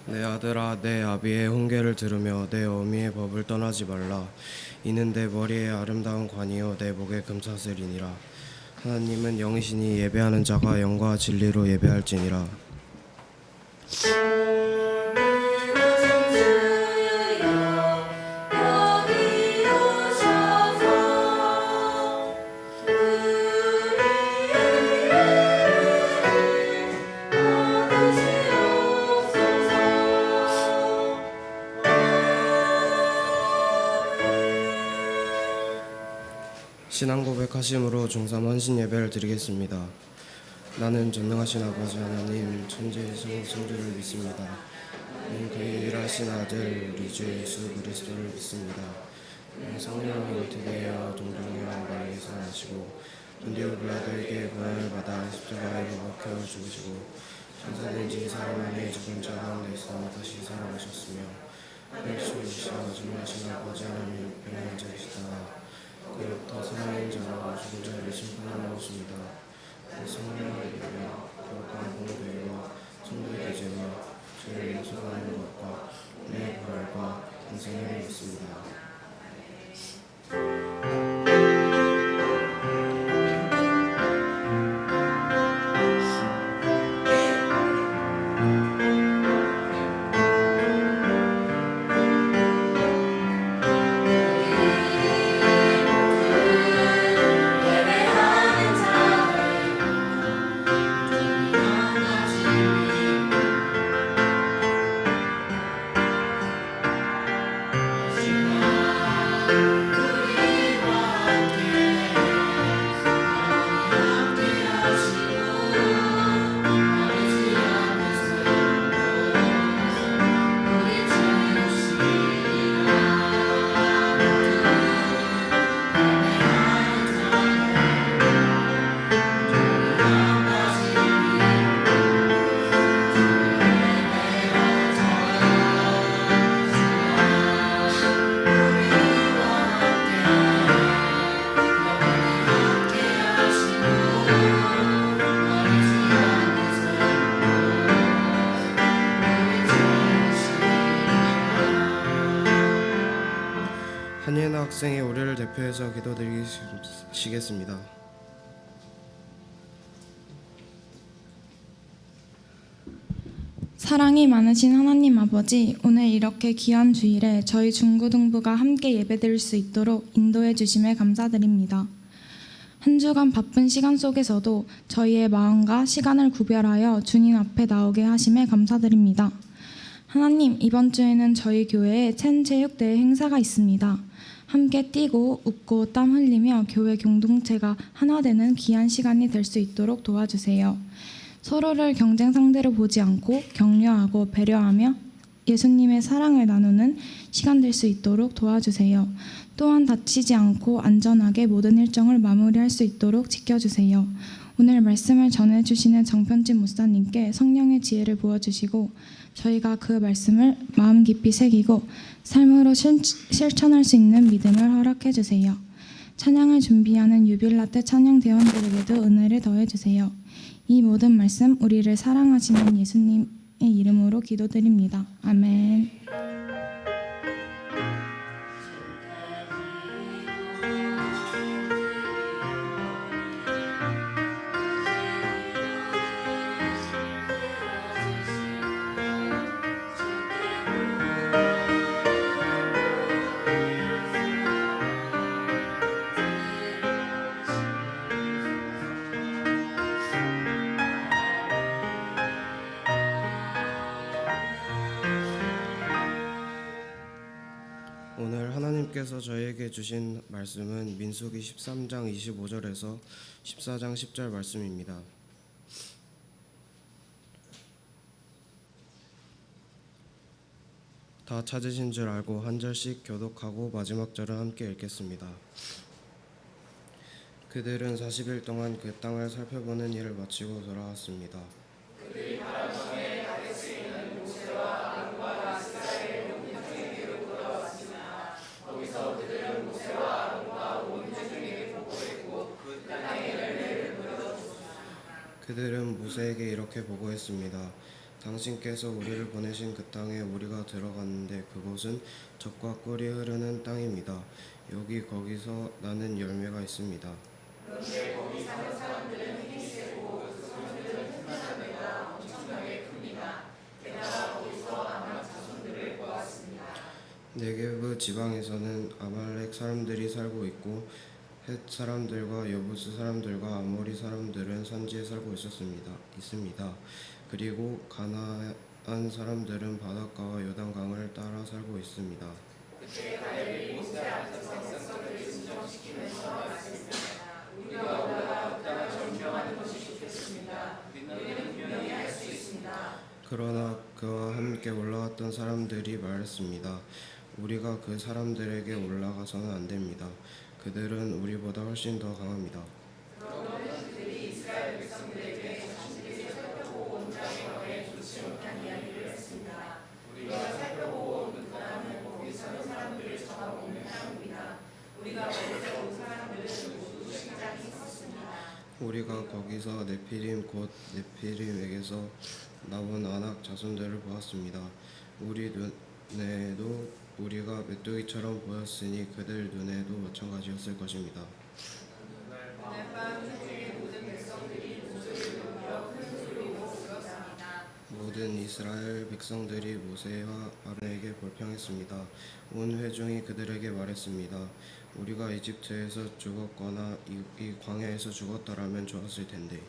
내 아들아, 내 아비의 훈계를 들으며 내 어미의 법을 떠나지 말라. 이는 내 머리에 아름다운 관이요 내 목에 금사슬이니라. 하나님은 영이시니 예배하는 자가 영과 진리로 예배할지니라. 신앙 고백하심으로 중삼 헌신 예배를 드리겠습니다. 나는 전능하신 아버지 하나님 천지의 창조를 믿습니다. 그 유일하신 아들 우리 주 예수 그리스도를 믿습니다. 성령을 잉태되어 동정녀 마리아에서 나시고 본디오 빌라도에게 고난을 받아 십자가에 못 박혀 죽으시고 천사된 사람 안에 죽은 자 가운데서 다시 살아나셨으며 혈수이시여 전능하신 아버지 하나님 평안한 자이시다. 그로부터 살아있는 자와 죽은 자를 심판하러 오십니다. 성령을 믿으며 거룩한 공회와 성도의 교제와 죄를 용서하는 것과 내 부활과 인생을 믿습니다. 한예나 학생이 우리를 대표해서 기도드리시겠습니다. 사랑이 많으신 하나님 아버지, 오늘 이렇게 귀한 주일에 저희 중고등부가 함께 예배드릴 수 있도록 인도해 주심에 감사드립니다. 한 주간 바쁜 시간 속에서도 저희의 마음과 시간을 구별하여 주님 앞에 나오게 하심에 감사드립니다. 하나님, 이번 주에는 저희 교회에 체육대회 행사가 있습니다. 함께 뛰고 웃고 땀 흘리며 교회 공동체가 하나 되는 귀한 시간이 될 수 있도록 도와주세요. 서로를 경쟁 상대로 보지 않고 격려하고 배려하며 예수님의 사랑을 나누는 시간 될 수 있도록 도와주세요. 또한 다치지 않고 안전하게 모든 일정을 마무리할 수 있도록 지켜주세요. 오늘 말씀을 전해주시는 정편진 목사님께 성령의 지혜를 부어주시고 저희가 그 말씀을 마음 깊이 새기고 삶으로 실천할 수 있는 믿음을 허락해 주세요. 찬양을 준비하는 유빌라떼 찬양대원들에게도 은혜를 더해주세요. 이 모든 말씀 우리를 사랑하시는 예수님의 이름으로 기도드립니다. 아멘. 오늘 하나님께서 저희에게 주신 말씀은 민수기 13장 25절에서 14장 10절 말씀입니다. 다 찾으신 줄 알고 한 절씩 교독하고 마지막 절을 함께 읽겠습니다. 그들은 40일 동안 그 땅을 살펴보는 일을 마치고 돌아왔습니다. 그들이 바람성에 가데스에 있는 모세와 아론과 이스라엘의 온 민중에게로 돌아왔으나 거기서 그들은 모세와 아론과 온 민중에게 보고했고 그 땅의 열매를 거둬주었습니다. 그들은 모세에게 이렇게 보고했습니다. 당신께서 우리를 보내신 그 땅에 우리가 들어갔는데 그곳은 젖과 꿀이 흐르는 땅입니다. 여기 거기서 나는 열매가 있습니다. 네게브 지방에서는 아말렉 사람들이 살고 있고 헷 사람들과 여부스 사람들과 아모리 사람들은 산지에 살고 있습니다. 그리고 가나안 사람들은 바닷가와 요단강을 따라 살고 있습니다. 그러나 그와 함께 올라왔던 사람들이 말했습니다. 우리가 그 사람들에게 올라가서는 안 됩니다. 그들은 우리보다 훨씬 더 강합니다. 우리가 거기서 네피림 곧 네피림에게서 나온 아낙 자손들을 보았습니다. 우리 눈에도 우리가 메뚜기처럼 보였으니 그들 눈에도 마찬가지였을 것입니다. 모든 이스라엘 백성들이 모세와 아론에게 불평했습니다. 온 회중이 그들에게 말했습니다. 우리가 이집트에서 죽었거나 이 광야에서 죽었더라면 좋았을 텐데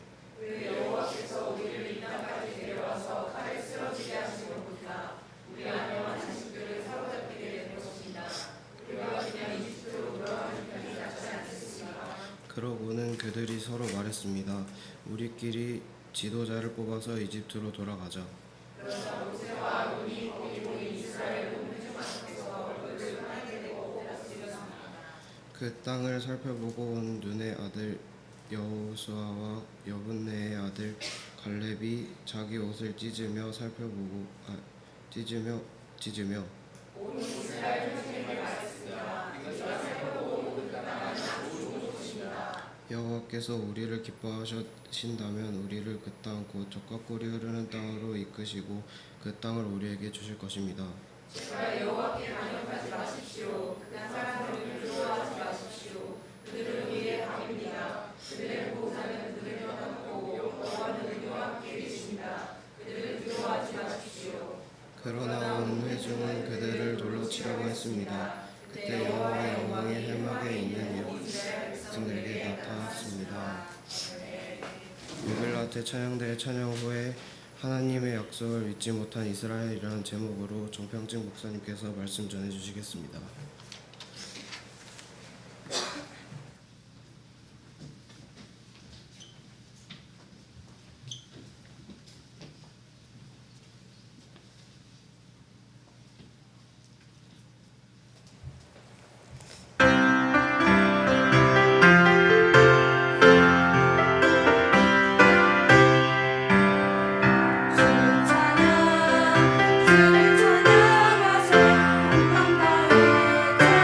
그러고는 그들이 서로 말했습니다. 우리끼리 지도자를 뽑아서 이집트로 돌아가자. 그 땅을 살펴보고 온 눈의 아들 여호수아와 여분네의 아들 갈렙이 자기 옷을 찢으며 찢으며 여호와께서 우리를 기뻐하신다면 우리를 그 땅 곧 젖과 꿀이 흐르는 땅으로 이끄시고 그 땅을 우리에게 주실 것입니다. 그러나 온 회중은 그들을 돌로 치려고 했습니다. 그때 여호와의 영광이 해막에 있는 백성들에게 나타났습니다. 유빌라테 찬양대의 찬양 후에 하나님의 약속을 믿지 못한 이스라엘이라는 제목으로 정평증 목사님께서 말씀 전해주시겠습니다. 주를 찬양하세 한밤 바위에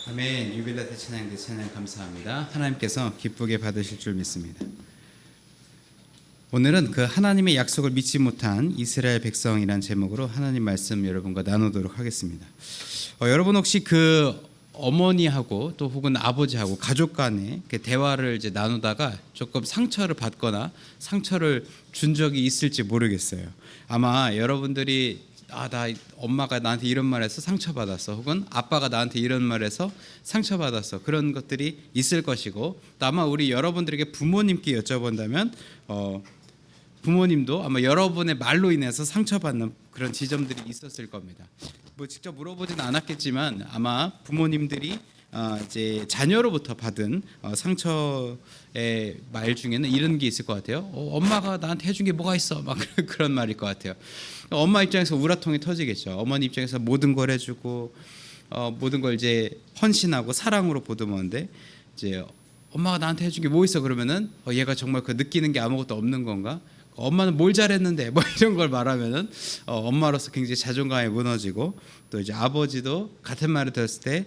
아멘. 유빌라 대찬양 대찬양 감사합니다. 하나님께서 기쁘게 받으실 줄 믿습니다. 오늘은 그 하나님의 약속을 믿지 못한 이스라엘 백성이란 제목으로 하나님 말씀 여러분과 나누도록 하겠습니다. 여러분 혹시 그 어머니하고 또 혹은 아버지하고 가족 간에 대화를 이제 나누다가 조금 상처를 받거나 상처를 준 적이 있을지 모르겠어요. 아마 여러분들이 나 엄마가 나한테 이런 말해서 상처받았어, 혹은 아빠가 나한테 이런 말해서 상처받았어, 그런 것들이 있을 것이고, 또 아마 우리 여러분들에게 부모님께 여쭤본다면 부모님도 아마 여러분의 말로 인해서 상처받는 그런 지점들이 있었을 겁니다. 뭐 직접 물어보진 않았겠지만 아마 부모님들이 이제 자녀로부터 받은 상처의 말 중에는 이런 게 있을 것 같아요. 엄마가 나한테 해준 게 뭐가 있어? 막 그런 말일 것 같아요. 엄마 입장에서 우라통이 터지겠죠. 어머니 입장에서 모든 걸 해주고 모든 걸 이제 헌신하고 사랑으로 보듬었는데, 이제 엄마가 나한테 해준 게 뭐 있어? 그러면은 얘가 정말 그 느끼는 게 아무것도 없는 건가? 엄마는 뭘 잘했는데 뭐 이런 걸 말하면은 엄마로서 굉장히 자존감이 무너지고, 또 이제 아버지도 같은 말을 들었을 때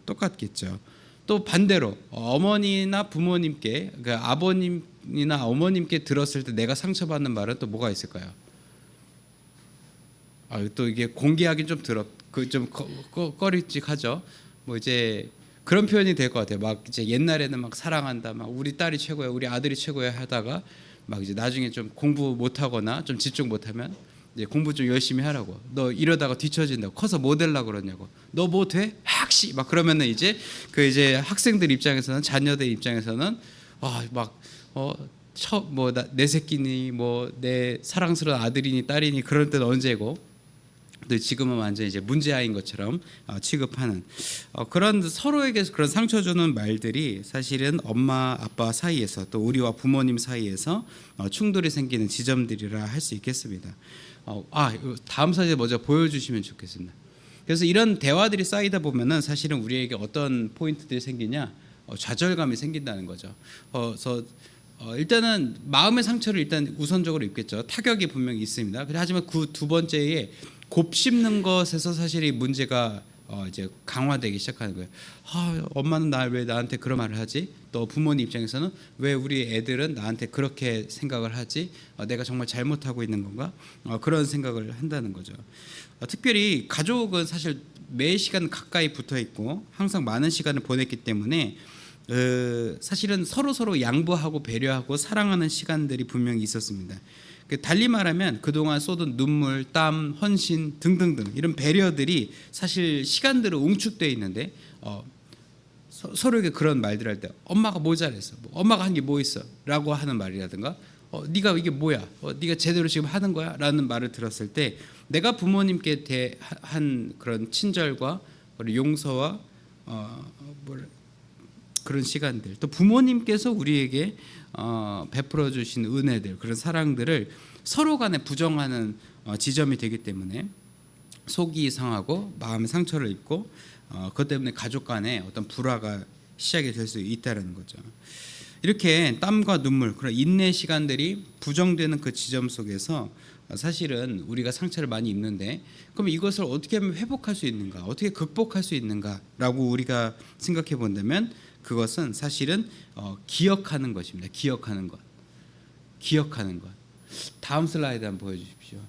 똑같겠죠. 또 반대로 어머니나 부모님께, 그 아버님이나 어머님께 들었을 때 내가 상처받는 말은 또 뭐가 있을까요? 또 이게 공개하긴 좀 좀 꺼리찍하죠. 뭐 이제 그런 표현이 될 것 같아요. 막 이제 옛날에는 막 사랑한다, 막 우리 딸이 최고야, 우리 아들이 최고야 하다가 막 이제 나중에 좀 공부 못하거나 좀 집중 못하면 이제 공부 좀 열심히 하라고, 너 이러다가 뒤처진다고, 커서 뭐 되려고 그러냐고, 너 뭐 돼? 학시 막 그러면은 이제 그 이제 학생들 입장에서는, 자녀들 입장에서는 내 새끼니 뭐 내 사랑스러운 아들이니 딸이니 그럴 때는 언제고, 또 지금은 완전 이제 문제아인 것처럼 취급하는 그런 서로에게 그런 상처 주는 말들이 사실은 엄마 아빠 사이에서 또 우리와 부모님 사이에서 충돌이 생기는 지점들이라 할 수 있겠습니다. 다음 사진 먼저 보여주시면 좋겠습니다. 그래서 이런 대화들이 쌓이다 보면은 사실은 우리에게 어떤 포인트들이 생기냐, 좌절감이 생긴다는 거죠. 그래서 일단은 마음의 상처를 일단 우선적으로 입겠죠. 타격이 분명히 있습니다. 하지만 그 두 번째에 곱씹는 것에서 사실 이 문제가 이제 강화되기 시작하는 거예요. 엄마는 왜 나한테 그런 말을 하지? 또 부모님 입장에서는 왜 우리 애들은 나한테 그렇게 생각을 하지? 내가 정말 잘못하고 있는 건가? 그런 생각을 한다는 거죠. 특별히 가족은 사실 매 시간 가까이 붙어 있고 항상 많은 시간을 보냈기 때문에 사실은 서로 양보하고 배려하고 사랑하는 시간들이 분명히 있었습니다. 달리 말하면 그동안 쏟은 눈물, 땀, 헌신 등등등 이런 배려들이 사실 시간대로 응축되어 있는데 서로에게 그런 말들 할 때 엄마가 뭐 잘했어? 엄마가 한 게 뭐 있어? 라고 하는 말이라든가 네가 이게 뭐야? 네가 제대로 지금 하는 거야? 라는 말을 들었을 때 내가 부모님께 대한 그런 친절과 용서와 그런 시간들, 또 부모님께서 우리에게 베풀어 주신 은혜들, 그런 사랑들을 서로 간에 부정하는 지점이 되기 때문에 속이 상하고 마음의 상처를 입고 그것 때문에 가족 간에 어떤 불화가 시작이 될 수 있다는 거죠. 이렇게 땀과 눈물, 그런 인내 시간들이 부정되는 그 지점 속에서 사실은 우리가 상처를 많이 입는데, 그럼 이것을 어떻게 하면 회복할 수 있는가, 어떻게 극복할 수 있는가라고 우리가 생각해 본다면 그것은 사실은 기억하는 것입니다. 기억하는 것. 다음 슬라이드 한번 보여주십시오.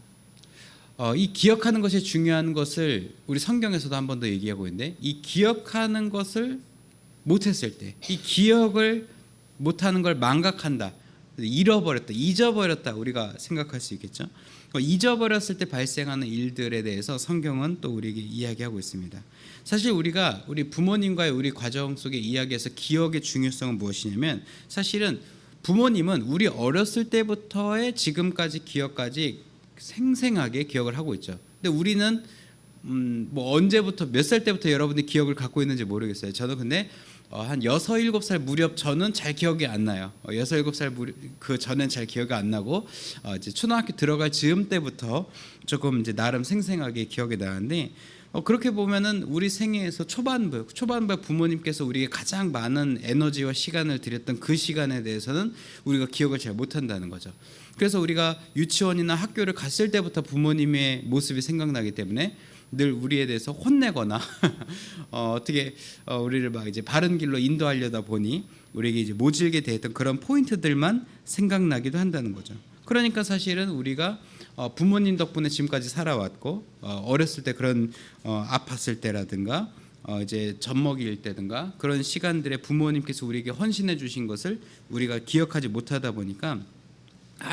이 기억하는 것이 중요한 것을 우리 성경에서도 한 번 더 얘기하고 있는데, 이 기억하는 것을 못했을 때, 이 기억을 못하는 걸 망각한다, 잃어버렸다, 잊어버렸다 우리가 생각할 수 있겠죠. 잊어버렸을 때 발생하는 일들에 대해서 성경은 또 우리에게 이야기하고 있습니다. 사실 우리가 우리 부모님과의 우리 과정 속에 이야기해서 기억의 중요성은 무엇이냐면, 사실은 부모님은 우리 어렸을 때부터의 지금까지 기억까지 생생하게 기억을 하고 있죠. 근데 우리는 뭐 언제부터 몇 살 때부터 여러분들이 기억을 갖고 있는지 모르겠어요. 저는 근데 한 6, 7살 무렵 저는 잘 기억이 안 나요. 6, 7살 무렵 그 전엔 잘 기억이 안 나고 이제 초등학교 들어갈 즈음 때부터 조금 이제 나름 생생하게 기억이 나는데 그렇게 보면은 우리 생애에서 초반부 부모님께서 우리에게 가장 많은 에너지와 시간을 들였던 그 시간에 대해서는 우리가 기억을 잘 못한다는 거죠. 그래서 우리가 유치원이나 학교를 갔을 때부터 부모님의 모습이 생각나기 때문에 늘 우리에 대해서 혼내거나 어떻게 우리를 막 이제 바른 길로 인도하려다 보니 우리에게 이제 모질게 대했던 그런 포인트들만 생각나기도 한다는 거죠. 그러니까 사실은 우리가 부모님 덕분에 지금까지 살아왔고 어렸을 때 그런 아팠을 때라든가 이제 젖 먹일 때든가 그런 시간들에 부모님께서 우리에게 헌신해 주신 것을 우리가 기억하지 못하다 보니까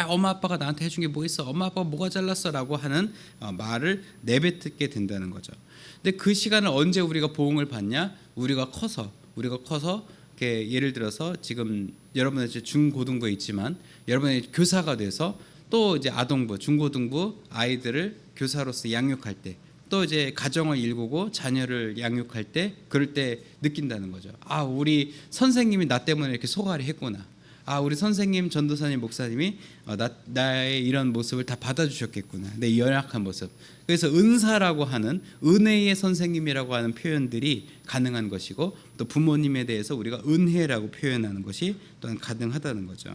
엄마 아빠가 나한테 해준 게 뭐 있어? 엄마 아빠가 뭐가 잘났어라고 하는 말을 내뱉게 된다는 거죠. 근데 그 시간을 언제 우리가 보응을 받냐? 우리가 커서 이렇게 예를 들어서 지금 여러분의 중고등부에 있지만 여러분의 교사가 돼서 또 이제 아동부, 중고등부 아이들을 교사로서 양육할 때, 또 이제 가정을 일구고 자녀를 양육할 때, 그럴 때 느낀다는 거죠. 우리 선생님이 나 때문에 이렇게 소갈이 했구나. 우리 선생님, 전도사님, 목사님이 나의 이런 모습을 다 받아주셨겠구나. 내 연약한 모습. 그래서 은사라고 하는 은혜의 선생님이라고 하는 표현들이 가능한 것이고, 또 부모님에 대해서 우리가 은혜라고 표현하는 것이 또한 가능하다는 거죠.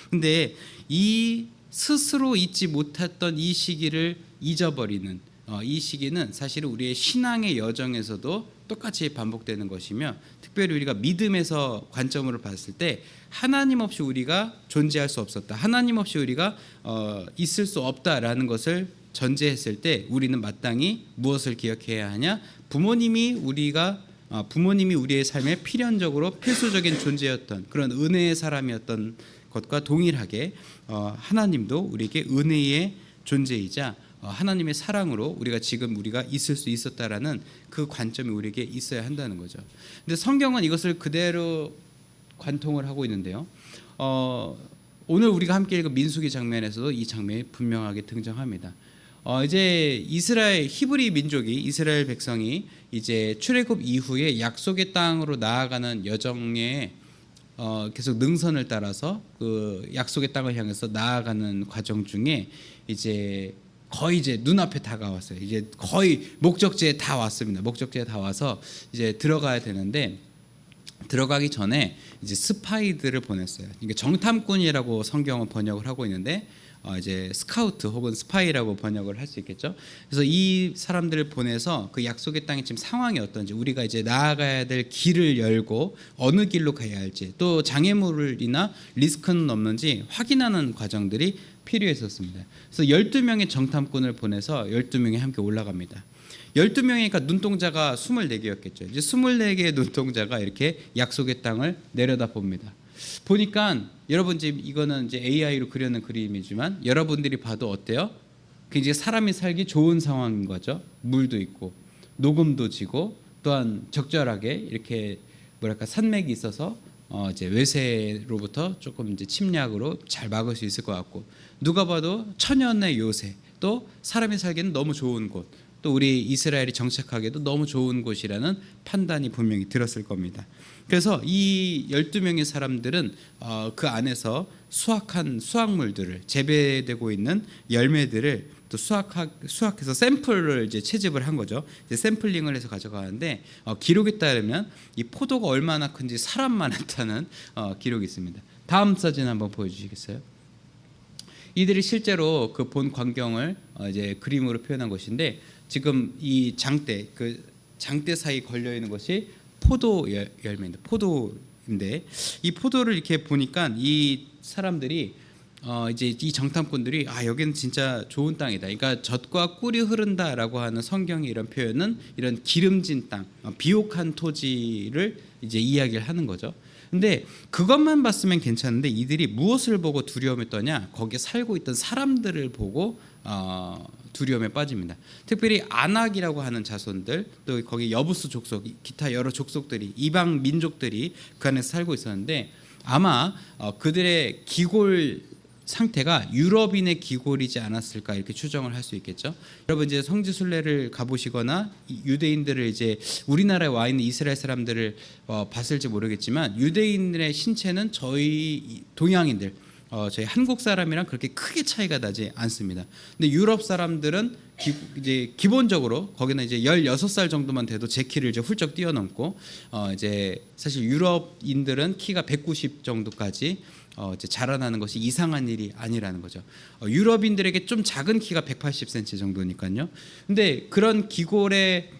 근데 이 스스로 잊지 못했던 이 시기를 잊어버리는 이 시기는 사실은 우리의 신앙의 여정에서도 똑같이 반복되는 것이며, 특별히 우리가 믿음에서 관점으로 봤을 때 하나님 없이 우리가 존재할 수 없었다, 하나님 없이 우리가 있을 수 없다라는 것을 전제했을 때 우리는 마땅히 무엇을 기억해야 하냐? 부모님이 우리의 삶에 필연적으로 필수적인 존재였던 그런 은혜의 사람이었던 것과 동일하게 하나님도 우리에게 은혜의 존재이자 하나님의 사랑으로 우리가 있을 수 있었다라는 그 관점이 우리에게 있어야 한다는 거죠. 근데 성경은 이것을 그대로 관통을 하고 있는데요. 오늘 우리가 함께 읽은 민수기 장면에서도 이 장면이 분명하게 등장합니다. 이제 히브리 민족이, 이스라엘 백성이 이제 출애굽 이후에 약속의 땅으로 나아가는 여정에 계속 능선을 따라서 그 약속의 땅을 향해서 나아가는 과정 중에 이제 거의 이제 눈앞에 다가왔어요. 이제 거의 목적지에 다 왔습니다. 목적지에 다 와서 이제 들어가야 되는데, 들어가기 전에 이제 스파이들을 보냈어요. 이게 정탐꾼이라고 성경은 번역을 하고 있는데 이제 스카우트 혹은 스파이라고 번역을 할 수 있겠죠. 그래서 이 사람들을 보내서 그 약속의 땅의 지금 상황이 어떤지, 우리가 이제 나아가야 될 길을 열고 어느 길로 가야 할지, 또 장애물이나 리스크는 없는지 확인하는 과정들이 필요했었습니다. 그래서 12명의 정탐꾼을 보내서 12명이 함께 올라갑니다. 12명이니까 눈동자가 24개였겠죠. 이제 24개의 눈동자가 이렇게 약속의 땅을 내려다봅니다. 보니까 여러분 지금 이거는 이제 AI로 그려낸 그림이지만 여러분들이 봐도 어때요? 굉장히 사람이 살기 좋은 상황인 거죠. 물도 있고 녹음도 지고 또한 적절하게 이렇게 산맥이 있어서 이제 외세로부터 조금 이제 침략으로 잘 막을 수 있을 것 같고, 누가 봐도 천연의 요새, 또 사람이 살기는 너무 좋은 곳, 또 우리 이스라엘이 정착하기에도 너무 좋은 곳이라는 판단이 분명히 들었을 겁니다. 그래서 이 12명의 사람들은 그 안에서 수확한 수확물들을, 재배되고 있는 열매들을 또 수확해서 샘플을 이제 채집을 한 거죠. 이제 샘플링을 해서 가져가는데 기록에 따르면 이 포도가 얼마나 큰지 사람만 했다는 기록이 있습니다. 다음 사진 한번 보여주시겠어요? 이들이 실제로 그 본 광경을 이제 그림으로 표현한 것인데, 지금 이 장대 사이 걸려 있는 것이 포도 열매입니다. 포도인데 이 포도를 이렇게 보니까 이 사람들이 이제 이 정탐꾼들이 여기는 진짜 좋은 땅이다. 그러니까 젖과 꿀이 흐른다라고 하는 성경의 이런 표현은 이런 기름진 땅, 비옥한 토지를 이제 이야기를 하는 거죠. 근데 그것만 봤으면 괜찮은데 이들이 무엇을 보고 두려움에 떠냐? 거기에 살고 있던 사람들을 보고 두려움에 빠집니다. 특별히 아낙이라고 하는 자손들, 또 거기 여부스 족속, 기타 여러 족속들이, 이방 민족들이 그 안에서 살고 있었는데, 아마 그들의 기골 상태가 유럽인의 기골이지 않았을까 이렇게 추정을 할 수 있겠죠. 여러분 이제 성지 순례를 가보시거나 유대인들을 이제 우리나라에 와 있는 이스라엘 사람들을 봤을지 모르겠지만 유대인들의 신체는 저희 동양인들 저희 한국 사람이랑 그렇게 크게 차이가 나지 않습니다. 근데 유럽 사람들은 이제 기본적으로 거기는 이제 16살 정도만 돼도 제 키를 이제 훌쩍 뛰어넘고 이제 사실 유럽인들은 키가 190 정도까지 이제 자라나는 것이 이상한 일이 아니라는 거죠. 유럽인들에게 좀 작은 키가 180cm 정도니까요. 근데 그런 기골의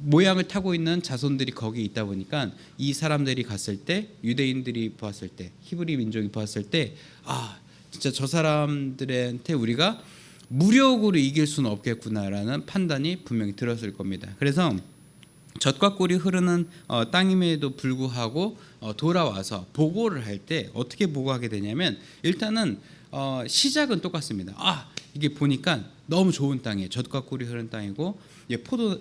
모양을 타고 있는 자손들이 거기 있다 보니까 이 사람들이 갔을 때 유대인들이 보았을 때 히브리 민족이 보았을 때 진짜 저 사람들한테 우리가 무력으로 이길 수는 없겠구나라는 판단이 분명히 들었을 겁니다. 그래서 젖과 꿀이 흐르는 땅임에도 불구하고 돌아와서 보고를 할 때 어떻게 보고하게 되냐면 일단은 시작은 똑같습니다. 이게 보니까 너무 좋은 땅이에요. 젖과 꿀이 흐르는 땅이고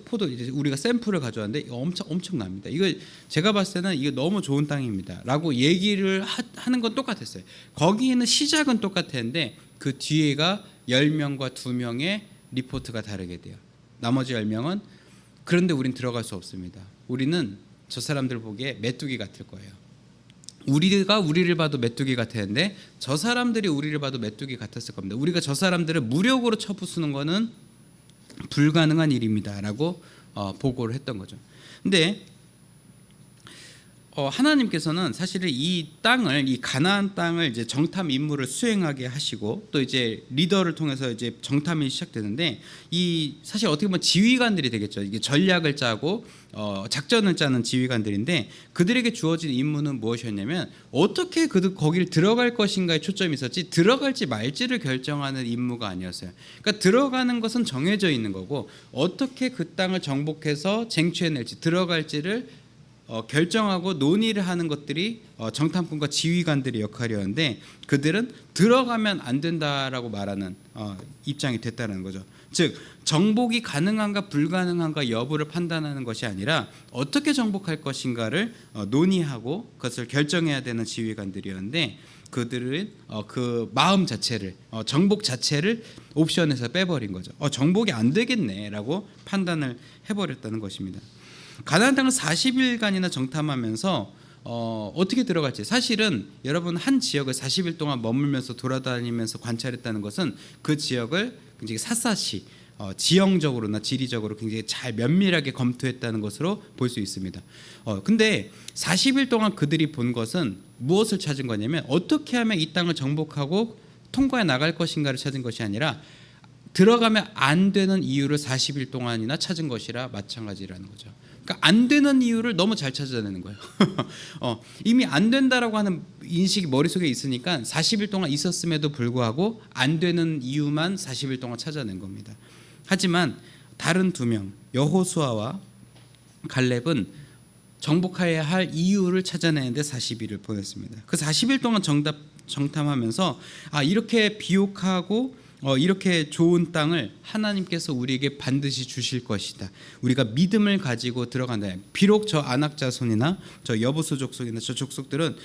포도 이제 우리가 샘플을 가져왔는데 엄청납니다. 이거 제가 봤을 때는 이거 너무 좋은 땅입니다라고 얘기를 하는 건 똑같았어요. 거기에는 시작은 똑같았는데 그 뒤에가 10명과 2명의 리포트가 다르게 돼요. 나머지 10명은 그런데 우린 들어갈 수 없습니다. 우리는 저 사람들 보기에 메뚜기 같을 거예요. 우리가 우리를 봐도 메뚜기 같았는데 저 사람들이 우리를 봐도 메뚜기 같았을 겁니다. 우리가 저 사람들을 무력으로 쳐부수는 거는 불가능한 일입니다라고 보고를 했던 거죠. 근데 하나님께서는 사실은 이 땅을, 이 가나안 땅을 이제 정탐 임무를 수행하게 하시고 또 이제 리더를 통해서 이제 정탐이 시작되는데 이 사실 어떻게 보면 지휘관들이 되겠죠. 이게 전략을 짜고 작전을 짜는 지휘관들인데 그들에게 주어진 임무는 무엇이었냐면 어떻게 거기를 들어갈 것인가에 초점이 있었지 들어갈지 말지를 결정하는 임무가 아니었어요. 그러니까 들어가는 것은 정해져 있는 거고 어떻게 그 땅을 정복해서 쟁취해낼지 들어갈지를 결정하고 논의를 하는 것들이 정탐꾼과 지휘관들의 역할이었는데 그들은 들어가면 안 된다라고 말하는 입장이 됐다는 거죠. 즉 정복이 가능한가 불가능한가 여부를 판단하는 것이 아니라 어떻게 정복할 것인가를 논의하고 그것을 결정해야 되는 지휘관들이었는데 그들은 그 마음 자체를 정복 자체를 옵션에서 빼버린 거죠. 정복이 안 되겠네라고 판단을 해버렸다는 것입니다. 가나안 땅을 40일간이나 정탐하면서 어떻게 들어갈지 사실은 여러분 한 지역을 40일 동안 머물면서 돌아다니면서 관찰했다는 것은 그 지역을 굉장히 샅샅이 지형적으로나 지리적으로 굉장히 잘 면밀하게 검토했다는 것으로 볼 수 있습니다. 근데 40일 동안 그들이 본 것은 무엇을 찾은 거냐면 어떻게 하면 이 땅을 정복하고 통과해 나갈 것인가를 찾은 것이 아니라 들어가면 안 되는 이유를 40일 동안이나 찾은 것이라 마찬가지라는 거죠. 그러니까 안 되는 이유를 너무 잘 찾아내는 거예요. 이미 안 된다라고 하는 인식이 머릿속에 있으니까 40일 동안 있었음에도 불구하고 안 되는 이유만 40일 동안 찾아낸 겁니다. 하지만 다른 2명 여호수아와 갈렙은 정복해야 할 이유를 찾아내는데 40일을 보냈습니다. 그 40일 동안 정탐하면서 이렇게 비옥하고 이렇게 좋은 땅을 하나님께서 우리에게 반드시 주실 것이다. 우리가 믿음을 가지고 들어간다. 비록 저 아낙 자손이나 저 여부수 족속이나 저 족속들은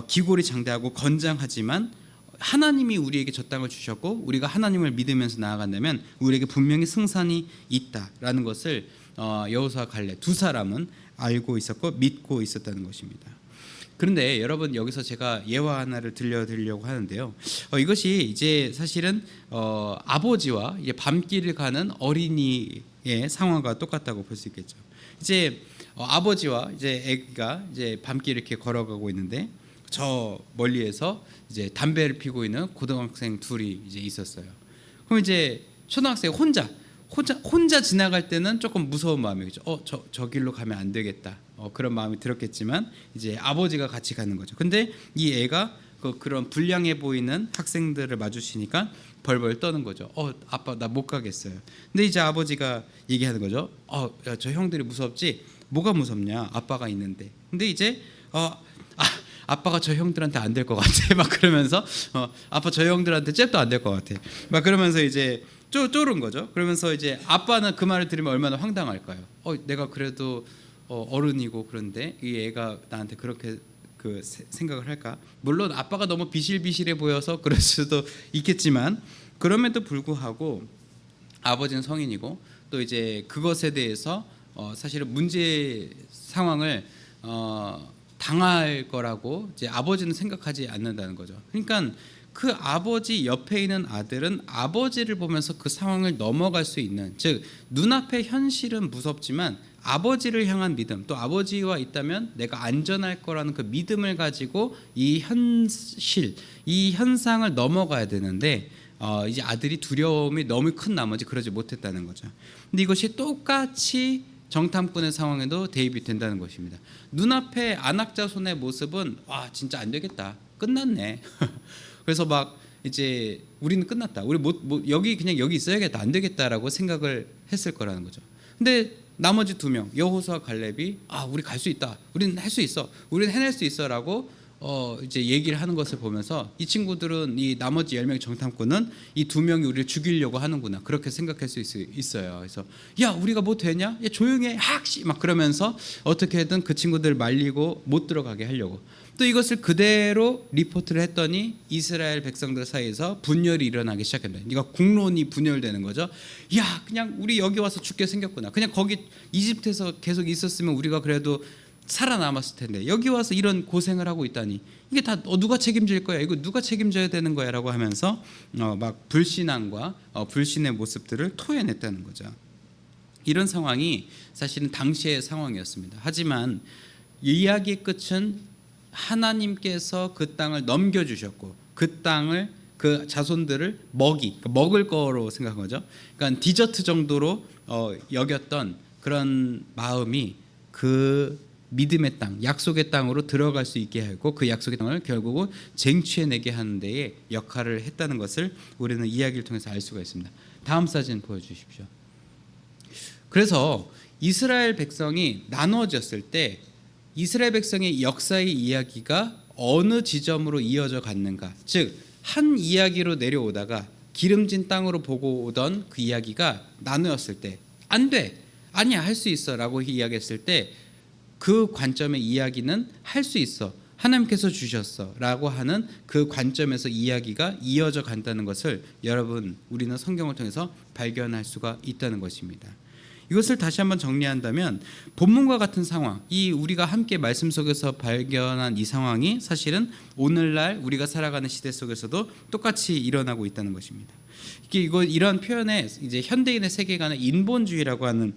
기골이 장대하고 건장하지만 하나님이 우리에게 저 땅을 주셨고 우리가 하나님을 믿으면서 나아간다면 우리에게 분명히 승산이 있다라는 것을 여호수아 갈렙 2사람은 알고 있었고 믿고 있었다는 것입니다. 그런데 여러분 여기서 제가 예화 하나를 들려드리려고 하는데요. 이것이 이제 사실은 아버지와 이제 밤길을 가는 어린이의 상황과 똑같다고 볼 수 있겠죠. 이제 아버지와 이제 애기가 이제 밤길 이렇게 걸어가고 있는데 저 멀리에서 이제 담배를 피고 있는 고등학생 2이 이제 있었어요. 그럼 이제 초등학생 혼자 지나갈 때는 조금 무서운 마음이겠죠. 저 길로 가면 안 되겠다. 그런 마음이 들었겠지만 이제 아버지가 같이 가는 거죠. 근데 이 애가 그런 불량해 보이는 학생들을 마주치니까 벌벌 떠는 거죠. 아빠 나 못 가겠어요. 근데 이제 아버지가 얘기하는 거죠. 야, 저 형들이 무섭지? 뭐가 무섭냐? 아빠가 있는데. 근데 이제 아빠가 저 형들한테 안 될 것 같아. 막 그러면서 아빠 저 형들한테 잽도 안 될 것 같아. 막 그러면서 이제 쫄은 거죠. 그러면서 이제 아빠는 그 말을 들으면 얼마나 황당할까요? 내가 그래도 어른이고 그런데 이 애가 나한테 그렇게 그 생각을 할까? 물론 아빠가 너무 비실비실해 보여서 그럴 수도 있겠지만 그럼에도 불구하고 아버지는 성인이고 또 이제 그것에 대해서 사실은 문제 상황을 당할 거라고 이제 아버지는 생각하지 않는다는 거죠. 그러니까 그 아버지 옆에 있는 아들은 아버지를 보면서 그 상황을 넘어갈 수 있는, 즉 눈앞의 현실은 무섭지만 아버지를 향한 믿음, 또 아버지와 있다면 내가 안전할 거라는 그 믿음을 가지고 이 현실, 이 현상을 넘어가야 되는데 이제 아들이 두려움이 너무 큰 나머지 그러지 못했다는 거죠. 근데 이것이 똑같이 정탐꾼의 상황에도 대입이 된다는 것입니다. 눈앞에 안악자손의 모습은 와 진짜 안 되겠다, 끝났네. 그래서 막 이제 우리는 끝났다, 우리 여기 그냥 여기 있어야겠다, 안 되겠다라고 생각을 했을 거라는 거죠. 근데 나머지 2명 여호수아 갈렙이 우리 갈 수 있다, 우리는 할 수 있어, 우리는 해낼 수 있어라고 이제 얘기를 하는 것을 보면서 이 친구들은, 이 나머지 10명의 정탐꾼은 이 2명이 우리를 죽이려고 하는구나, 그렇게 생각할 수 있어요. 그래서 야 우리가 뭐 되냐, 야 조용히 해, 학시 막 그러면서 어떻게든 그 친구들 말리고 못 들어가게 하려고. 또 이것을 그대로 리포트를 했더니 이스라엘 백성들 사이에서 분열이 일어나기 시작합니다. 그러니까 국론이 분열되는 거죠. 야 그냥 우리 여기 와서 죽게 생겼구나, 그냥 거기 이집트에서 계속 있었으면 우리가 그래도 살아남았을 텐데 여기 와서 이런 고생을 하고 있다니, 이게 다 누가 책임질 거야, 이거 누가 책임져야 되는 거야 라고 하면서 막 불신앙과 불신의 모습들을 토해냈다는 거죠. 이런 상황이 사실은 당시의 상황이었습니다. 하지만 이야기의 끝은 하나님께서 그 땅을 넘겨주셨고 그 땅을, 그 자손들을 먹을 거로 생각한 거죠. 그러니까 디저트 정도로 여겼던 그런 마음이 그 믿음의 땅, 약속의 땅으로 들어갈 수 있게 하고 그 약속의 땅을 결국은 쟁취해내게 하는 데에 역할을 했다는 것을 우리는 이야기를 통해서 알 수가 있습니다. 다음 사진 보여주십시오. 그래서 이스라엘 백성이 나눠졌을 때 이스라엘 백성의 역사의 이야기가 어느 지점으로 이어져 갔는가, 즉 한 이야기로 내려오다가 기름진 땅으로 보고 오던 그 이야기가 나누었을 때 안 돼, 아니야, 할 수 있어 라고 이야기했을 때 그 관점의 이야기는 할 수 있어, 하나님께서 주셨어 라고 하는 그 관점에서 이야기가 이어져 간다는 것을 여러분, 우리는 성경을 통해서 발견할 수가 있다는 것입니다. 이것을 다시 한번 정리한다면 본문과 같은 상황, 이 우리가 함께 말씀 속에서 발견한 이 상황이 사실은 오늘날 우리가 살아가는 시대 속에서도 똑같이 일어나고 있다는 것입니다. 이런 표현에 이제 현대인의 세계관에 인본주의라고 하는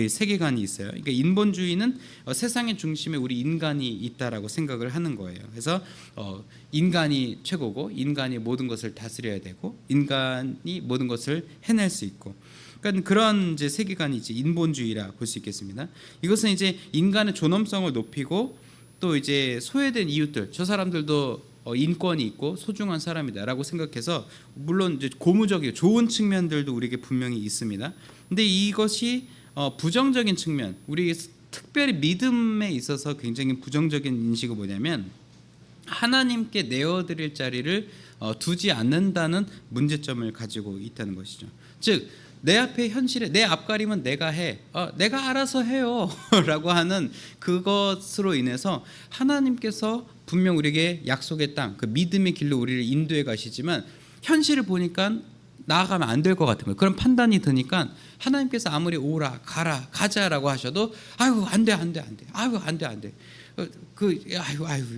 세계관이 있어요. 그러니까 인본주의는 세상의 중심에 우리 인간이 있다라고 생각을 하는 거예요. 그래서 인간이 최고고 인간이 모든 것을 다스려야 되고 인간이 모든 것을 해낼 수 있고, 그러니까 그런 이제 세계관이 이제 인본주의라 볼 수 있겠습니다. 이것은 이제 인간의 존엄성을 높이고 또 이제 소외된 이웃들, 저 사람들도 인권이 있고 소중한 사람이다라고 생각해서, 물론 이제 고무적이고 좋은 측면들도 우리에게 분명히 있습니다. 근데 이것이 부정적인 측면, 우리 특별히 믿음에 있어서 굉장히 부정적인 인식은 뭐냐면 하나님께 내어드릴 자리를 두지 않는다는 문제점을 가지고 있다는 것이죠. 즉 내 앞에 현실에 내 앞가림은 내가 해, 내가 알아서 해요 라고 하는 그것으로 인해서 하나님께서 분명 우리에게 약속의 땅, 그 믿음의 길로 우리를 인도해 가시지만 현실을 보니까 나아가면 안 될 것 같은 거예요. 그런 판단이 드니까 하나님께서 아무리 오라 가라 가자라고 하셔도 아이고 안돼 아이고 안돼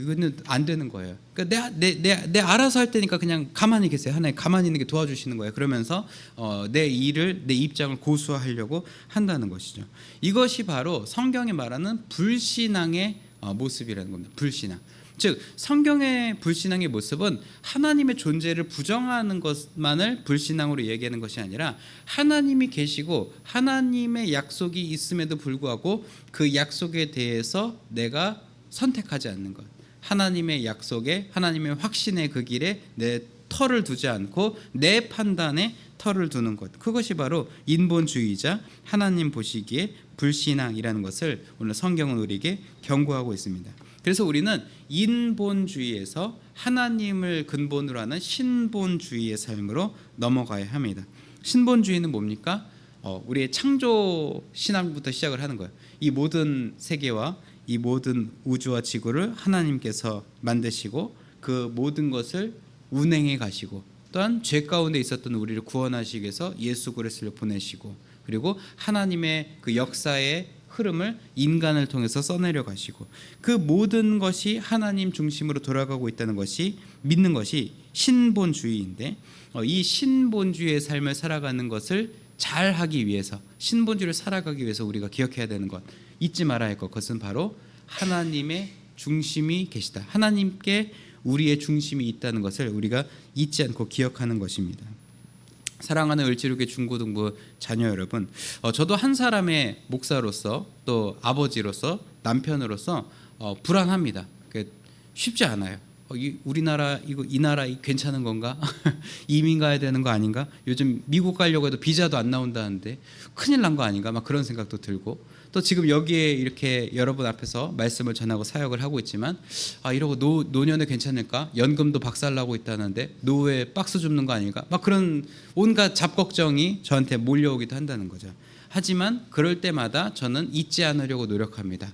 이거는 안 되는 거예요. 그러니까 내 알아서 할 테니까 그냥 가만히 계세요. 하나님 가만히 있는 게 도와주시는 거예요. 그러면서 내 입장을 고수하려고 한다는 것이죠. 이것이 바로 성경이 말하는 불신앙의 모습이라는 겁니다. 불신앙. 즉 성경의 불신앙의 모습은 하나님의 존재를 부정하는 것만을 불신앙으로 얘기하는 것이 아니라 하나님이 계시고 하나님의 약속이 있음에도 불구하고 그 약속에 대해서 내가 선택하지 않는 것, 하나님의 약속에, 하나님의 확신의 그 길에 내 털을 두지 않고 내 판단에 털을 두는 것, 그것이 바로 인본주의자 하나님 보시기에 불신앙이라는 것을 오늘 성경은 우리에게 경고하고 있습니다. 그래서 우리는 인본주의에서 하나님을 근본으로 하는 신본주의의 삶으로 넘어가야 합니다. 신본주의는 뭡니까? 우리의 창조 신앙부터 시작을 하는 거예요. 이 모든 세계와 이 모든 우주와 지구를 하나님께서 만드시고 그 모든 것을 운행해 가시고, 또한 죄 가운데 있었던 우리를 구원하시기 위해서 예수 그리스도를 보내시고, 그리고 하나님의 그 역사의 흐름을 인간을 통해서 써내려 가시고, 그 모든 것이 하나님 중심으로 돌아가고 있다는 것이, 믿는 것이 신본주의인데, 이 신본주의의 삶을 살아가는 것을 잘 하기 위해서, 신본주의를 살아가기 위해서 우리가 기억해야 되는 것, 잊지 말아야 할 것, 그것은 바로 하나님의 중심이 계시다, 하나님께 우리의 중심이 있다는 것을 우리가 잊지 않고 기억하는 것입니다. 사랑하는 을지로교회 중고등부 자녀 여러분, 저도 한 사람의 목사로서, 또 아버지로서, 남편으로서 불안합니다. 쉽지 않아요. 우리나라 이 나라 괜찮은 건가? 이민 가야 되는 거 아닌가? 요즘 미국 가려고 해도 비자도 안 나온다는데 큰일 난 거 아닌가? 막 그런 생각도 들고, 또 지금 여기에 이렇게 여러분 앞에서 말씀을 전하고 사역을 하고 있지만, 이러고 노년에 괜찮을까? 연금도 박살나고 있다는데 노후에 박스 줍는 거 아닐까? 막 그런 온갖 잡걱정이 저한테 몰려오기도 한다는 거죠. 하지만 그럴 때마다 저는 잊지 않으려고 노력합니다.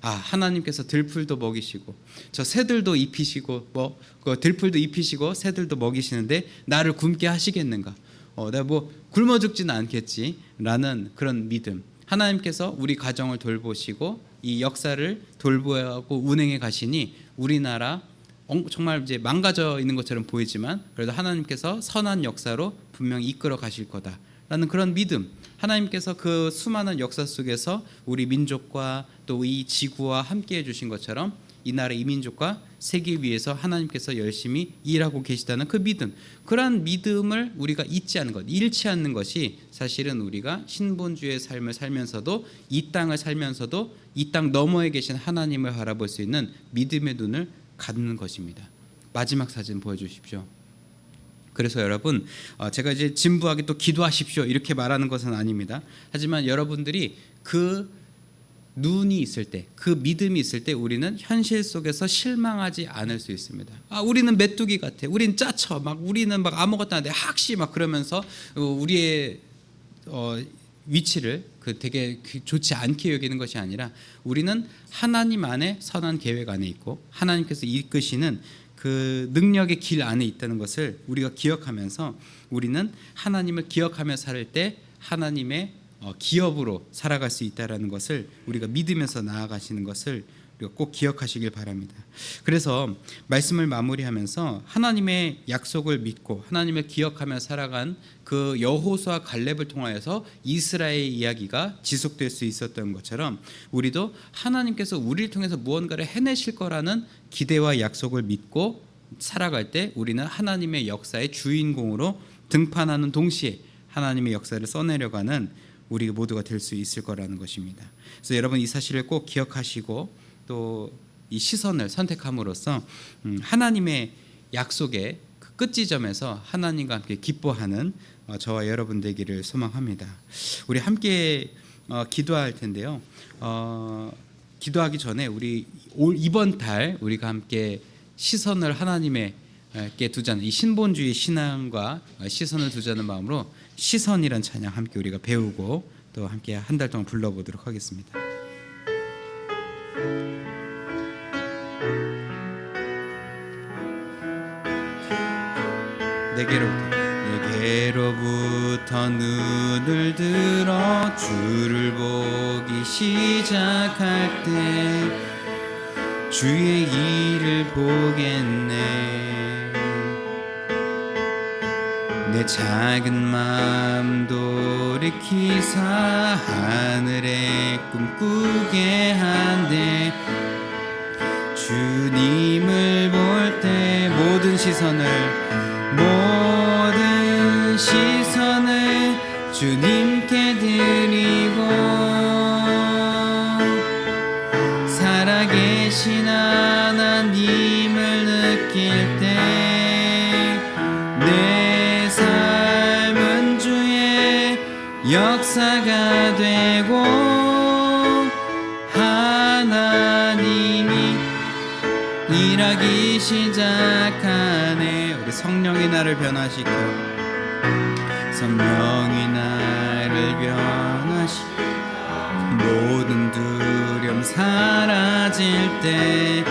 하나님께서 들풀도 먹이시고 저 새들도 입히시고, 그 들풀도 입히시고 새들도 먹이시는데 나를 굶게 하시겠는가? 내가 굶어 죽지는 않겠지라는 그런 믿음. 하나님께서 우리 가정을 돌보시고 이 역사를 돌보고 운행해 가시니 우리나라 정말 이제 망가져 있는 것처럼 보이지만 그래도 하나님께서 선한 역사로 분명히 이끌어 가실 거다라는 그런 믿음. 하나님께서 그 수많은 역사 속에서 우리 민족과 또 이 지구와 함께 해주신 것처럼 이 나라 이 민족과 세계 위에서 하나님께서 열심히 일하고 계시다는 그 믿음, 그러한 믿음을 우리가 잊지 않는 것, 잃지 않는 것이 사실은 우리가 신본주의의 삶을 살면서도, 이 땅을 살면서도 이 땅 너머에 계신 하나님을 바라볼 수 있는 믿음의 눈을 갖는 것입니다. 마지막 사진 보여주십시오. 그래서 여러분, 제가 이제 진부하게 또 기도하십시오 이렇게 말하는 것은 아닙니다. 하지만 여러분들이 그 눈이 있을 때, 그 믿음이 있을 때 우리는 현실 속에서 실망하지 않을 수 있습니다. 우리는 메뚜기 같아, 우리는 짜쳐, 우리는 아무것도 안 돼, 학시 그러면서 우리의 위치를 되게 좋지 않게 여기는 것이 아니라, 우리는 하나님 안에 선한 계획 안에 있고 하나님께서 이끄시는 그 능력의 길 안에 있다는 것을 우리가 기억하면서, 우리는 하나님을 기억하며 살 때 하나님의 기업으로 살아갈 수 있다는 것을 우리가 믿으면서 나아가시는 것을 우리가 꼭 기억하시길 바랍니다. 그래서 말씀을 마무리하면서 하나님의 약속을 믿고 하나님을 기억하며 살아간 그 여호수아 갈렙을 통하여서 이스라엘 이야기가 지속될 수 있었던 것처럼, 우리도 하나님께서 우리를 통해서 무언가를 해내실 거라는 기대와 약속을 믿고 살아갈 때 우리는 하나님의 역사의 주인공으로 등판하는 동시에 하나님의 역사를 써내려가는 우리 모두가 될 수 있을 거라는 것입니다. 그래서 여러분, 이 사실을 꼭 기억하시고 또 이 시선을 선택함으로써 하나님의 약속의 그 끝지점에서 하나님과 함께 기뻐하는 저와 여러분 되기를 소망합니다. 우리 함께 기도할 텐데요. 기도하기 전에 우리 이번 달 우리가 함께 시선을 하나님께 두자는, 이 신본주의 신앙과 시선을 두자는 마음으로 시선이란 찬양 함께 우리가 배우고 또 함께 한 달 동안 불러보도록 하겠습니다. 내게로부터 눈을 들어 주를 보기 시작할 때 주의 일을 보겠네. 내 작은 마음 돌이키사 하늘에 꿈꾸게 한데, 주님을 볼 때 모든 시선을 주님께 드리고, 살아계신 하나님을 느낄 때 내 삶은 주의 역사가 되고 하나님이 일하기 시작하네. 우리 성령이 나를 변화시켜 성령이 나를 변하시 모든 두려움 사라질 때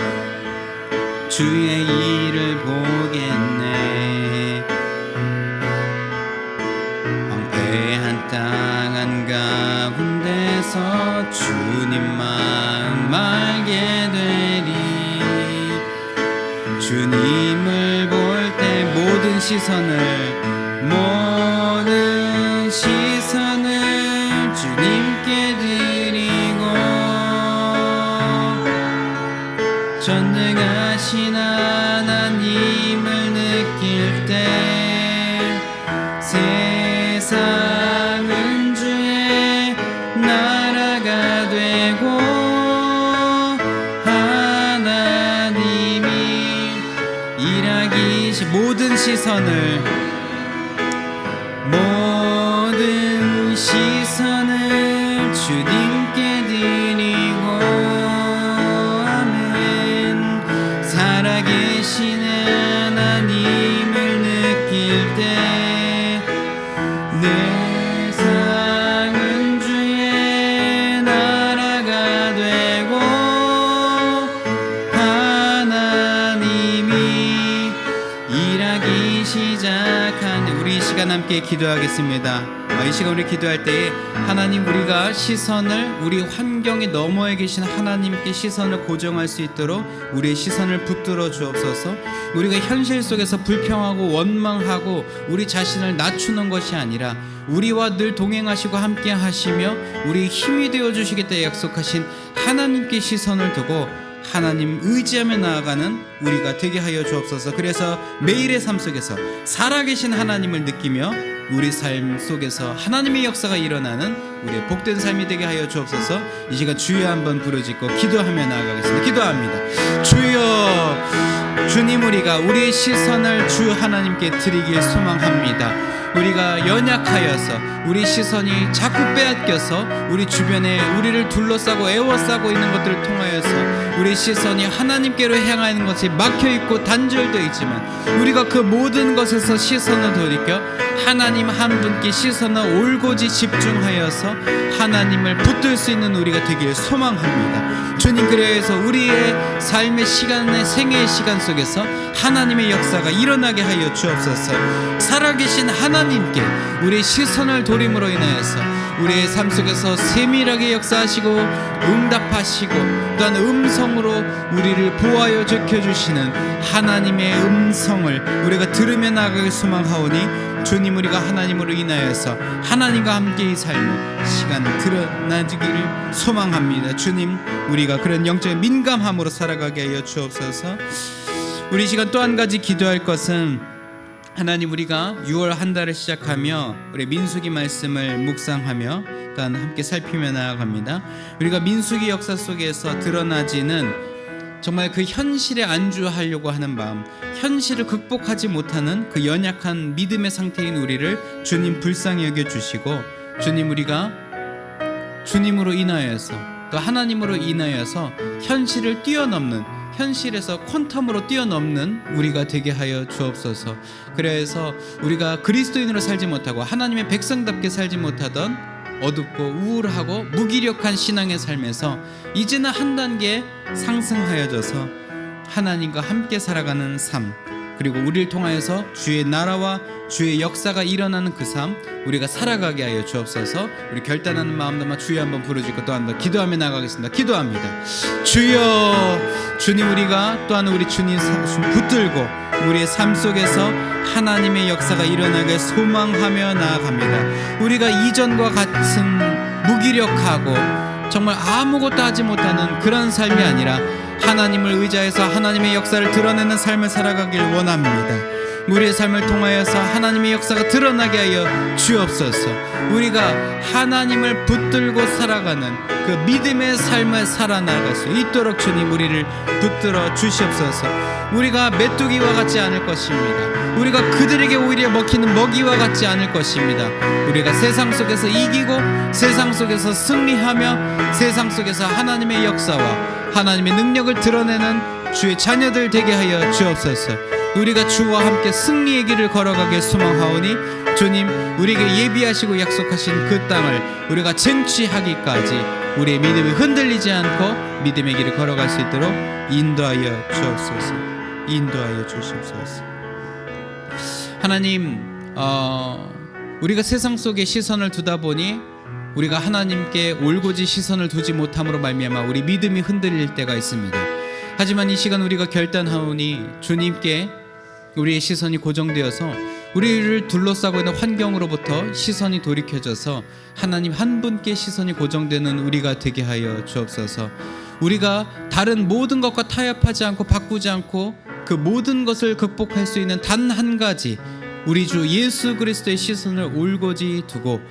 주의 일을 보겠네. 황폐한 땅 한가운데서 주님 마음 알게 되리. 주님을 볼 때 모든 시선을 주님께 드리고 전능하신 하나님을 느낄 때 세상은 주의 나라가 되고 하나님이 일하기 모든 시선을 주님께 드리고 아멘. 살아계신 하나님을 느낄 때 내 삶은 주의 나라가 되고 하나님이 일하기 시작하는 우리 이 시간 함께 기도하겠습니다. 이 시간 우리 기도할 때에 하나님 우리가 우리 환경의 너머에 계신 하나님께 시선을 고정할 수 있도록 우리의 시선을 붙들어 주옵소서. 우리가 현실 속에서 불평하고 원망하고 우리 자신을 낮추는 것이 아니라 우리와 늘 동행하시고 함께 하시며 우리 힘이 되어 주시겠다 약속하신 하나님께 시선을 두고 하나님 의지하며 나아가는 우리가 되게 하여 주옵소서. 그래서 매일의 삶 속에서 살아계신 하나님을 느끼며 우리 삶 속에서 하나님의 역사가 일어나는 우리의 복된 삶이 되게 하여 주옵소서. 이 시간 주여 한번 부르짖고 기도하며 나아가겠습니다. 기도합니다. 주여, 주님 우리가 우리의 시선을 주 하나님께 드리길 소망합니다. 우리가 연약하여서 우리 시선이 자꾸 빼앗겨서 우리 주변에 우리를 둘러싸고 애워싸고 있는 것들을 통하여서 우리 시선이 하나님께로 향하는 것이 막혀있고 단절되어 있지만 우리가 그 모든 것에서 시선을 돌이켜 하나님 한 분께 시선을 올고지 집중하여서 하나님을 붙들 수 있는 우리가 되길 소망합니다. 주님, 그래서 우리의 삶의 시간의 생애의 시간 속에서 하나님의 역사가 일어나게 하여 주옵소서. 살아계신 하나님께 우리의 시선을 돌림으로 인하여서 우리의 삶 속에서 세밀하게 역사하시고 응답하시고 또한 음성으로 우리를 보호하여 지켜주시는 하나님의 음성을 우리가 들으며 나아가길 소망하오니 주님, 우리가 하나님으로 인하여서 하나님과 함께 이 삶의 시간을 드러나주기를 소망합니다. 주님, 우리가 그런 영적인 민감함으로 살아가게 하여 주옵소서. 우리 시간 또 한 가지 기도할 것은 하나님, 우리가 6월 한 달을 시작하며 우리 민수기 말씀을 묵상하며 또한 함께 살피며 나아갑니다. 우리가 민수기 역사 속에서 드러나지는 정말 그 현실에 안주하려고 하는 마음, 현실을 극복하지 못하는 그 연약한 믿음의 상태인 우리를 주님 불쌍히 여겨주시고 주님, 우리가 주님으로 인하여서 또 하나님으로 인하여서 현실을 뛰어넘는, 현실에서 퀀텀으로 뛰어넘는 우리가 되게 하여 주옵소서. 그래서 우리가 그리스도인으로 살지 못하고 하나님의 백성답게 살지 못하던 어둡고 우울하고 무기력한 신앙의 삶에서 이제는 한 단계 상승하여져서 하나님과 함께 살아가는 삶, 그리고 우리를 통하여서 주의 나라와 주의 역사가 일어나는 그 삶 우리가 살아가게 하여 주옵소서. 우리 결단하는 마음 담아 주여 한번 부르짖고 또 한 번 기도하며 나가겠습니다. 기도합니다. 주여, 주님, 우리가 또한 우리 주님 붙들고 우리의 삶 속에서 하나님의 역사가 일어나게 소망하며 나아갑니다. 우리가 이전과 같은 무기력하고 정말 아무것도 하지 못하는 그런 삶이 아니라 하나님을 의지해서 하나님의 역사를 드러내는 삶을 살아가길 원합니다. 우리의 삶을 통하여서 하나님의 역사가 드러나게 하여 주옵소서. 우리가 하나님을 붙들고 살아가는 그 믿음의 삶을 살아나갈 수 있도록 주님 우리를 붙들어 주시옵소서. 우리가 메뚜기와 같지 않을 것입니다. 우리가 그들에게 오히려 먹히는 먹이와 같지 않을 것입니다. 우리가 세상 속에서 이기고 세상 속에서 승리하며 세상 속에서 하나님의 역사와 하나님의 능력을 드러내는 주의 자녀들 되게 하여 주옵소서. 우리가 주와 함께 승리의 길을 걸어가길 소망하오니 주님, 우리에게 예비하시고 약속하신 그 땅을 우리가 쟁취하기까지 우리의 믿음이 흔들리지 않고 믿음의 길을 걸어갈 수 있도록 인도하여 주옵소서. 인도하여 주시옵소서. 하나님, 우리가 세상 속에 시선을 두다 보니 우리가 하나님께 올곧이 시선을 두지 못함으로 말미암아 우리 믿음이 흔들릴 때가 있습니다. 하지만 이 시간 우리가 결단하오니 주님께 우리의 시선이 고정되어서 우리를 둘러싸고 있는 환경으로부터 시선이 돌이켜져서 하나님 한 분께 시선이 고정되는 우리가 되게 하여 주옵소서. 우리가 다른 모든 것과 타협하지 않고 바꾸지 않고 그 모든 것을 극복할 수 있는 단 한 가지, 우리 주 예수 그리스도의 시선을 올곧이 두고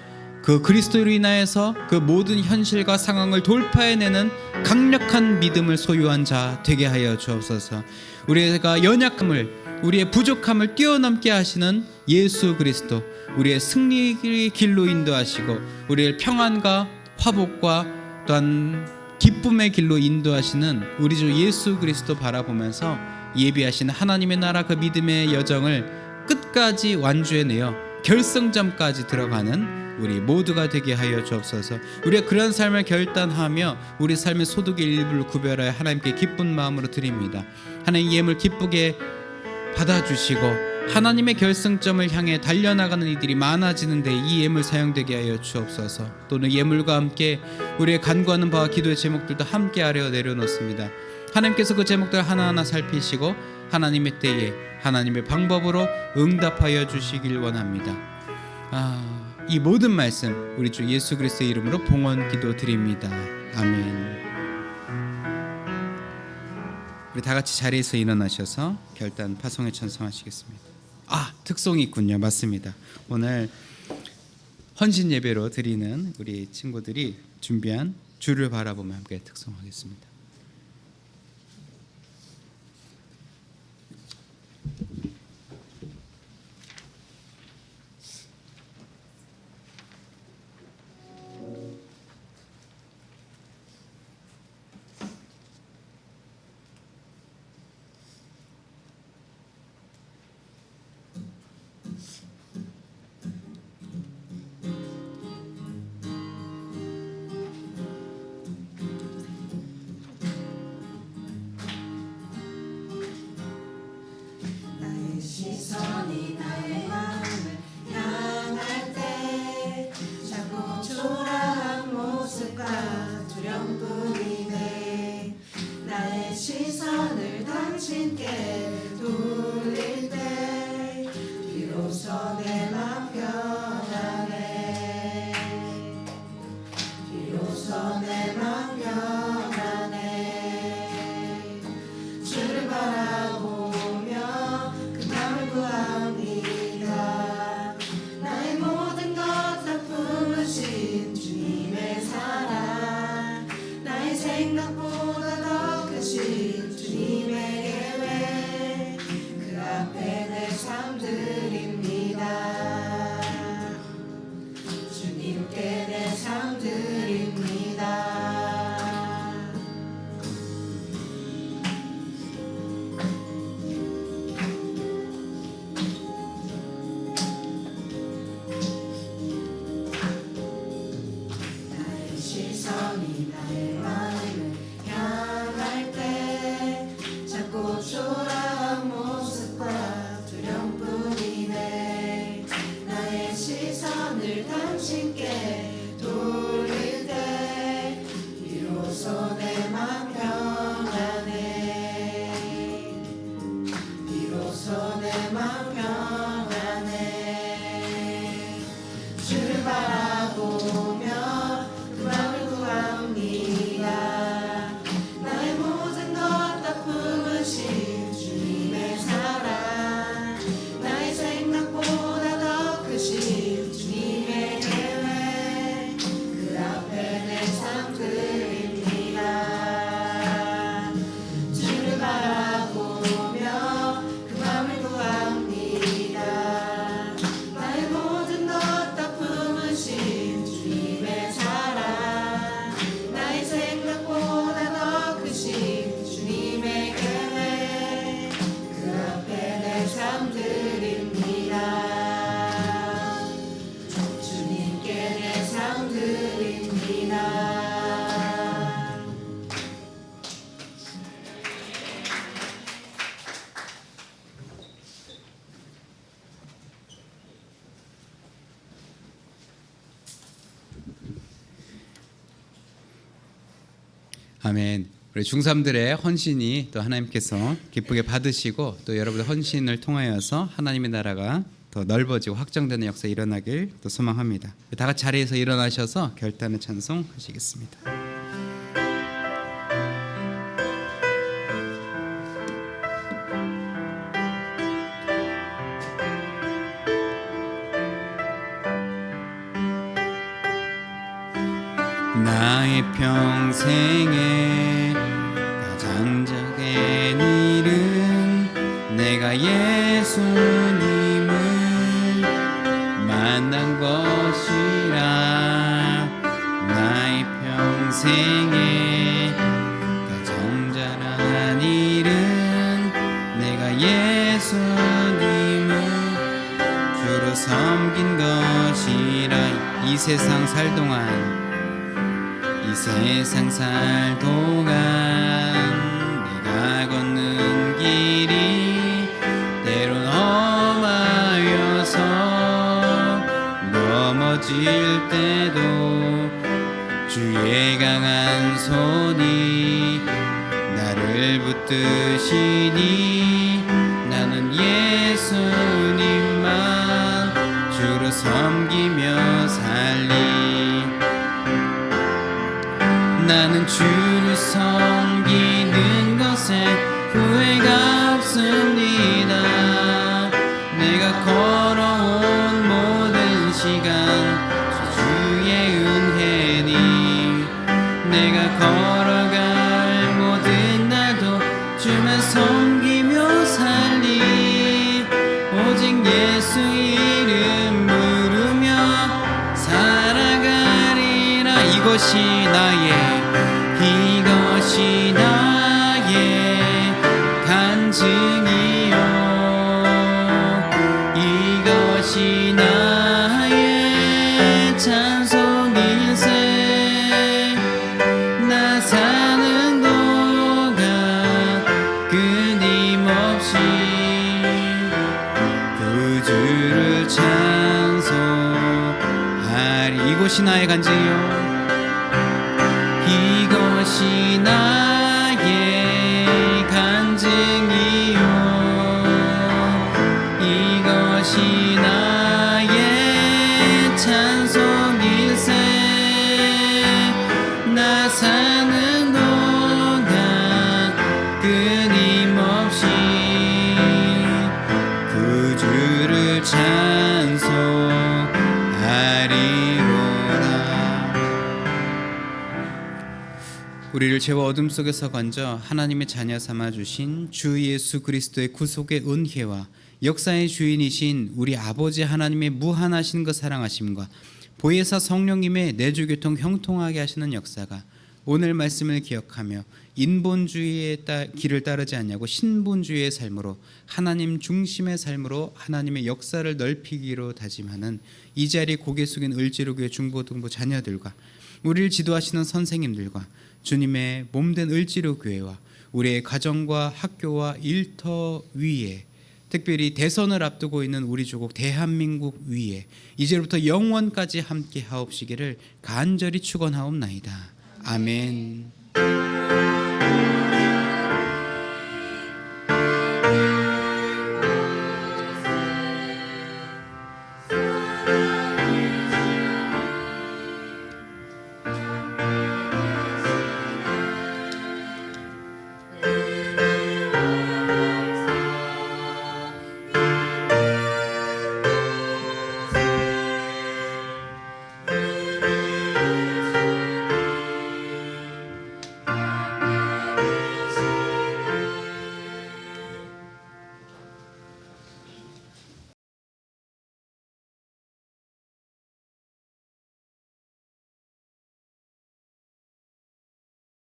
그 그리스도로 인하여서 그 모든 현실과 상황을 돌파해내는 강력한 믿음을 소유한 자 되게 하여 주옵소서. 우리가 연약함을, 우리의 부족함을 뛰어넘게 하시는 예수 그리스도, 우리의 승리의 길로 인도하시고 우리의 평안과 화복과 또한 기쁨의 길로 인도하시는 우리 주 예수 그리스도 바라보면서 예비하신 하나님의 나라 그 믿음의 여정을 끝까지 완주해내어 결승점까지 들어가는 우리 모두가 되게 하여 주옵소서. 우리가 그런 삶을 결단하며 우리 삶의 소득의 일부를 구별하여 하나님께 기쁜 마음으로 드립니다. 하나님 예물 기쁘게 받아주시고 하나님의 결승점을 향해 달려나가는 이들이 많아지는데 이 예물 사용되게 하여 주옵소서. 또는 예물과 함께 우리의 간구하는 바와 기도의 제목들도 함께 아래 내려놓습니다. 하나님께서 그 제목들 하나하나 살피시고 하나님의 때에 하나님의 방법으로 응답하여 주시길 원합니다. 이 모든 말씀 우리 주 예수 그리스도의 이름으로 봉헌 기도드립니다. 아멘. 우리 다 같이 자리에서 일어나셔서 결단 파송에 찬송하시겠습니다. 특송이 있군요. 맞습니다. 오늘 헌신 예배로 드리는 우리 친구들이 준비한 주를 바라보며 함께 특송하겠습니다. 시선이 나의 마음을 향할 때 자꾸 초라한 모습과 두려움뿐이네. 나의 시선을 당신께 돌릴 때 비로소 내 맘 변하네. 비로소 내 맘 변하네. 주를 바라보며 나의 모든 것 다 품으신 주님의 사랑, 나의 생각보다 더 크신 주님의 계획, 그 앞에 내 삶 드립니다. 주님께 내 삶 드립니다. 시선이 나의 마음을 향할 때 자꾸 초라한 모습과 두려움뿐이네. 나의 시선을 당신께 돌릴 때 비로소 내 맘 변하네. 비로소 내 맘 변하네. 주를 바라보며 그 맘을 구합니다. 아멘. 우리 중3들의 헌신이 또 하나님께서 기쁘게 받으시고 또 여러분의 헌신을 통하여서 하나님의 나라가 더 넓어지고 확장되는 역사 일어나길 또 소망합니다. 다 같이 자리에서 일어나셔서 결단의 찬송 하시겠습니다. 나의 평생에 가장 작은 일은 내가 예수님을 만난 것이라. 나의 평생에 가장 작은 일은 내가 예수님을 주로 섬긴 것이라. 이 세상 살 동안 이 세상 살 동안 내가 걷는 길이 때론 험하여서 넘어질 때도 주의 강한 손이 나를 붙드시니 나는 예수님만 주로 섬기며 살리. 나는 주를 섬기는 것에 후회가 없습니다. 내가 걸어온 모든 시간 주의 은혜니 내가 걸어갈 모든 날도 주만 섬기며 살리. 오직 예수 이름 부르며 살아가리라. 이것이 나의 간증이요 이것이 나의 찬송일세. 나 사는 동안 끊임없이 구주를 찬송하리. 이것이 나의 간증이요 이것이 나의 간증이요 이것이 나의 찬송일세. 나 사는 동안 끊임없이 구주를 찬송하리로다. 우리를 죄와 어둠 속에서 건져 하나님의 자녀 삼아 주신 주 예수 그리스도의 구속의 은혜와 역사의 주인이신 우리 아버지 하나님의 무한하신 그 사랑하심과 보혜사 성령님의 내주교통 형통하게 하시는 역사가 오늘 말씀을 기억하며 인본주의의 길을 따르지 않냐고 신본주의의 삶으로 하나님 중심의 삶으로 하나님의 역사를 넓히기로 다짐하는 이 자리 고개 숙인 을지로교회 중고등부 자녀들과 우리를 지도하시는 선생님들과 주님의 몸된 을지로교회와 우리의 가정과 학교와 일터 위에 특별히 대선을 앞두고 있는 우리 조국 대한민국 위에 이제부터 영원까지 함께 하옵시기를 간절히 축원하옵나이다. 아멘.